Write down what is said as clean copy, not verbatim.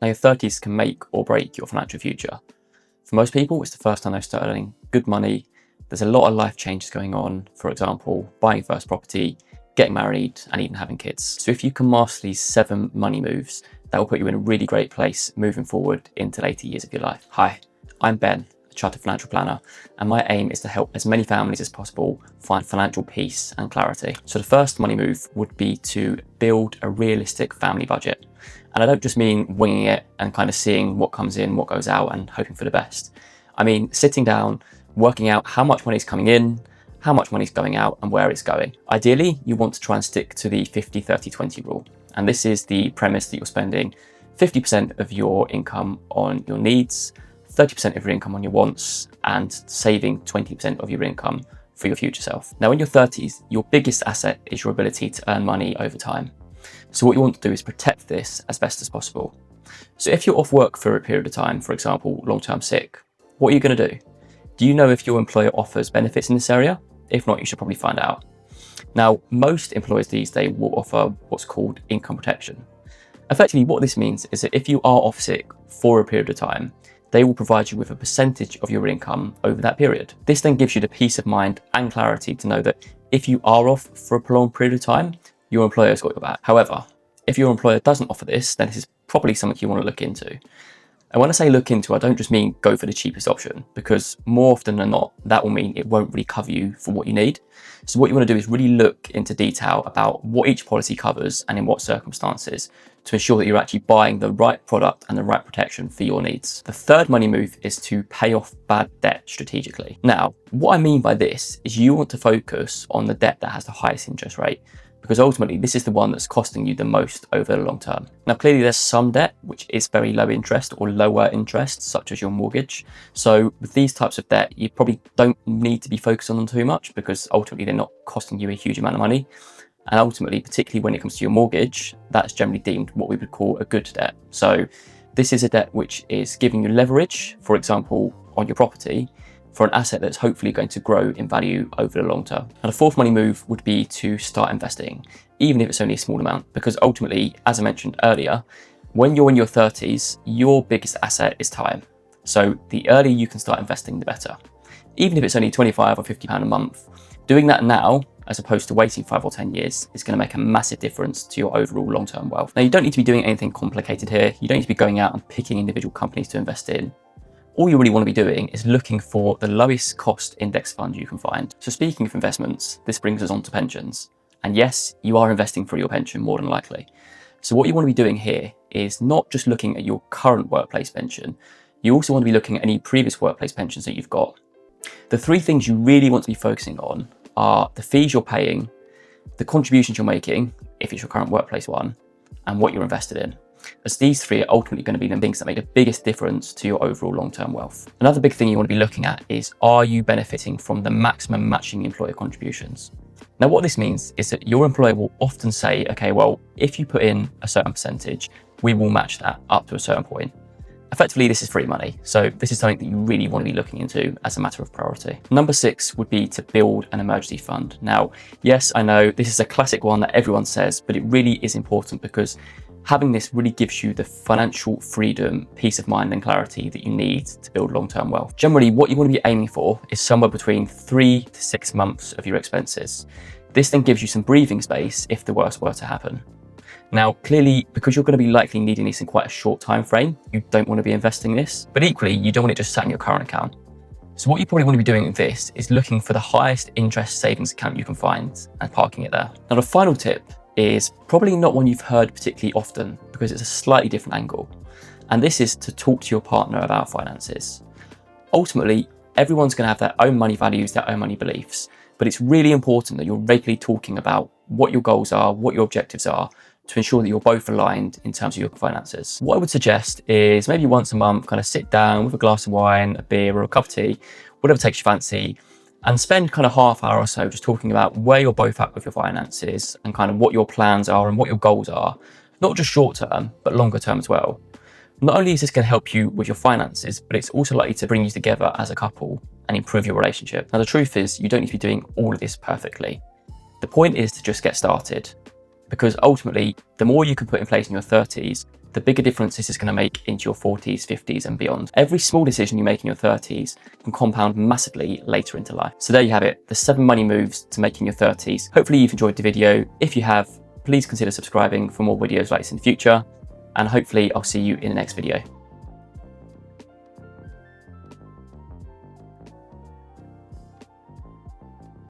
Now, your 30s can make or break your financial future. For most people, it's the first time they start earning good money. There's a lot of life changes going on, for example, buying your first property, getting married, and even having kids. So if you can master these 7 money moves, that will put you in a really great place moving forward into later years of your life. Hi, I'm Ben, a chartered financial planner, and my aim is to help as many families as possible find financial peace and clarity. So the first money move would be to build a realistic family budget. And I don't just mean winging it and kind of seeing what comes in, what goes out, and hoping for the best. I mean sitting down, working out how much money is coming in, how much money is going out, and where it's going. Ideally, you want to try and stick to the 50-30-20 rule. And this is the premise that you're spending 50% of your income on your needs, 30% of your income on your wants, and saving 20% of your income for your future self. Now, in your 30s, your biggest asset is your ability to earn money over time. So what you want to do is protect this as best as possible. So if you're off work for a period of time, for example, long-term sick, what are you going to do? Do you know if your employer offers benefits in this area? If not, you should probably find out. Now, most employers these days will offer what's called income protection. Effectively, what this means is that if you are off sick for a period of time, they will provide you with a percentage of your income over that period. This then gives you the peace of mind and clarity to know that if you are off for a prolonged period of time, your employer's got your back. However, if your employer doesn't offer this, then this is probably something you want to look into. And when I say look into, I don't just mean go for the cheapest option, because more often than not, that will mean it won't really cover you for what you need. So what you want to do is really look into detail about what each policy covers and in what circumstances to ensure that you're actually buying the right product and the right protection for your needs. The third money move is to pay off bad debt strategically. Now, what I mean by this is you want to focus on the debt that has the highest interest rate, because ultimately this is the one that's costing you the most over the long term. Now, clearly there's some debt which is very low interest or lower interest, such as your mortgage. So with these types of debt, you probably don't need to be focused on them too much, because ultimately they're not costing you a huge amount of money. And ultimately, particularly when it comes to your mortgage, that's generally deemed what we would call a good debt. So this is a debt which is giving you leverage, for example, on your property, for an asset that's hopefully going to grow in value over the long term. And the fourth money move would be to start investing, even if it's only a small amount, because ultimately, as I mentioned earlier, when you're in your 30s, your biggest asset is time. So the earlier you can start investing, the better. Even if it's only £25 or £50 a month, doing that now, as opposed to waiting 5 or 10 years, is going to make a massive difference to your overall long-term wealth. Now, you don't need to be doing anything complicated here. You don't need to be going out and picking individual companies to invest in. All you really want to be doing is looking for the lowest cost index fund you can find. So speaking of investments, this brings us on to pensions. And yes, you are investing for your pension more than likely. So what you want to be doing here is not just looking at your current workplace pension, you also want to be looking at any previous workplace pensions that you've got. The 3 things you really want to be focusing on are the fees you're paying, the contributions you're making, if it's your current workplace one, and what you're invested in, as these 3 are ultimately going to be the things that make the biggest difference to your overall long-term wealth. Another big thing you want to be looking at is, are you benefiting from the maximum matching employer contributions? Now, what this means is that your employer will often say, okay, well, if you put in a certain percentage, we will match that up to a certain point. Effectively, this is free money. So this is something that you really want to be looking into as a matter of priority. Number 6 would be to build an emergency fund. Now, yes, I know this is a classic one that everyone says, but it really is important, because having this really gives you the financial freedom, peace of mind, and clarity that you need to build long-term wealth. Generally, what you want to be aiming for is somewhere between 3 to 6 months of your expenses. This then gives you some breathing space if the worst were to happen. Now, clearly, because you're going to be likely needing this in quite a short time frame, you don't want to be investing this, but equally, you don't want it just sat in your current account. So what you probably want to be doing with this is looking for the highest interest savings account you can find and parking it there. Now, the final tip is probably not one you've heard particularly often, because it's a slightly different angle. And this is to talk to your partner about finances. Ultimately, everyone's going to have their own money values, their own money beliefs, but it's really important that you're regularly talking about what your goals are, what your objectives are, to ensure that you're both aligned in terms of your finances. What I would suggest is maybe once a month, kind of sit down with a glass of wine, a beer, or a cup of tea, whatever takes your fancy, and spend kind of half hour or so just talking about where you're both at with your finances and kind of what your plans are and what your goals are, not just short term, but longer term as well. Not only is this going to help you with your finances, but it's also likely to bring you together as a couple and improve your relationship. Now, the truth is, you don't need to be doing all of this perfectly. The point is to just get started, because ultimately, the more you can put in place in your 30s, the bigger difference this is going to make into your 40s, 50s and beyond. Every small decision you make in your 30s can compound massively later into life. So there you have it, the 7 money moves to make in your 30s. Hopefully you've enjoyed the video. If you have, please consider subscribing for more videos like this in the future, and hopefully I'll see you in the next video.